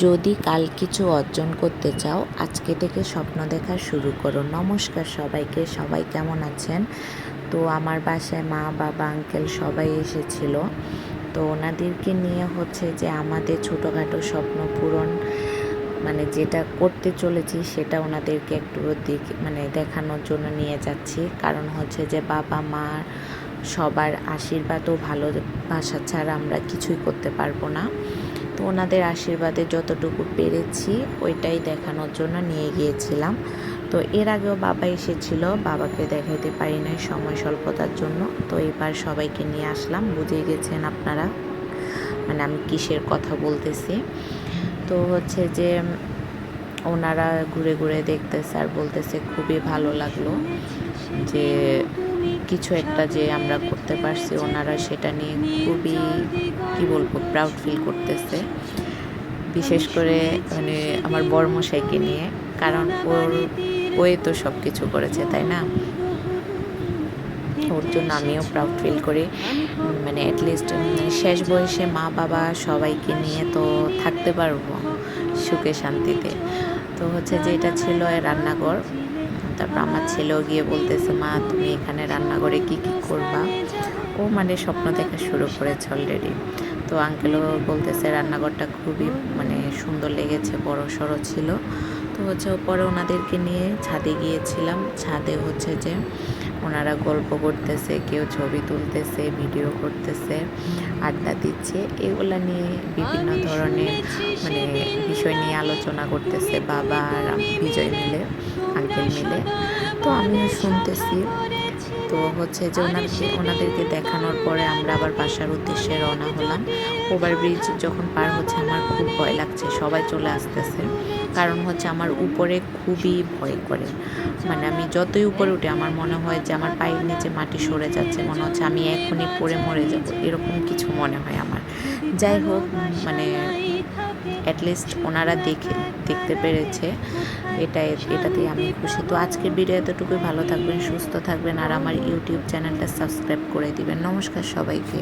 যদি কাল কিছু অর্জন করতে চাও আজকে থেকে স্বপ্ন দেখা শুরু করো। নমস্কার সবাইকে, সবাই কেমন আছেন? তো আমার বাসায় মা, বাবা, আঙ্কেল সবাই এসেছিল। তো ওনাদেরকে নিয়ে হচ্ছে যে আমাদের ছোটোখাটো স্বপ্ন পূরণ মানে যেটা করতে চলেছি সেটা ওনাদেরকে একটু দেখানোর জন্য নিয়ে যাচ্ছি। কারণ হচ্ছে যে বাবা মা সবার আশীর্বাদ ও ভালোবাসা ছাড়া আমরা কিছুই করতে পারবো না। তো ওনাদের আশীর্বাদে যতটুকু পেরেছি ওইটাই দেখানোর জন্য নিয়ে গিয়েছিলাম। তো এর আগেও বাবা এসেছিল, বাবাকে দেখাইতে পারি নাই সময় স্বল্পতার জন্য। তো এবার সবাইকে নিয়ে আসলাম, বুঝে গেছেন আপনারা মানে আমি কিসের কথা বলতেছি। তো হচ্ছে যে ওনারা ঘুরে ঘুরে দেখতেছে আর বলতেছে খুবই ভালো লাগলো যে কিছু একটা যে আমরা করতে পারছি। ওনারা সেটা নিয়ে খুবই কি বলবো প্রাউড ফিল করতেছে, বিশেষ করে মানে আমার বড়মশাইকে নিয়ে। কারণ ওই তো সব কিছু করেছে, তাই না? ওর জন্য আমিও প্রাউড ফিল করি। মানে অ্যাটলিস্ট শেষ বয়সে মা বাবা সবাইকে নিয়ে তো থাকতে পারবো সুখে শান্তিতে। তো হচ্ছে যে এটা ছিল রান্নাঘর। তারপর আমার ছেলেও গিয়ে বলতেছে, মা তুমি এখানে রান্নাঘরে কি কি করবা? ও মানে স্বপ্ন দেখা শুরু করেছে অলরেডি। তো আঙ্কেলও বলতেছে রান্নাঘরটা খুবই মানে সুন্দর লেগেছে, বড় সড়ো ছিল। তো হচ্ছে পরে ওনাদেরকে নিয়ে ছাদে গিয়েছিলাম। ছাদে হচ্ছে যে ওনারা গল্প করতেছে, কেউ ছবি তুলতেছে, ভিডিও করতেছে, আড্ডা দিচ্ছে। এগুলা নিয়ে বিভিন্ন ধরনের মানে বিষয় নিয়ে আলোচনা করতেছে বাবা আর বিজয় মিলে, আঙ্কেল মিলে। তো আমিও শুনতেছি। তো হচ্ছে যে ওনাদেরকে দেখানোর পরে আমরা আবার বাসার উদ্দেশ্যে রওনা হলাম। ওভারব্রিজ যখন পার হচ্ছে আমার খুব ভয় লাগছে, সবাই চলে আসতেছে। কারণ হচ্ছে আমার উপরে খুবই ভয় করে, মানে আমি যতই উপরে উঠি আমার মনে হয় যে আমার পায়ের নিচে মাটি সরে যাচ্ছে, মনে হচ্ছে আমি এখনই পড়ে মরে যাব, এরকম কিছু মনে হয় আমার। যাই হোক মানে অ্যাটলিস্ট ওনারা দেখতে পেরেছে, এটাতেই আমি খুশি। তো আজকের ভিডিও এতটুকুই। ভালো থাকবেন, সুস্থ থাকবেন আর আমার ইউটিউব চ্যানেলটা সাবস্ক্রাইব করে দিবেন। নমস্কার সবাইকে।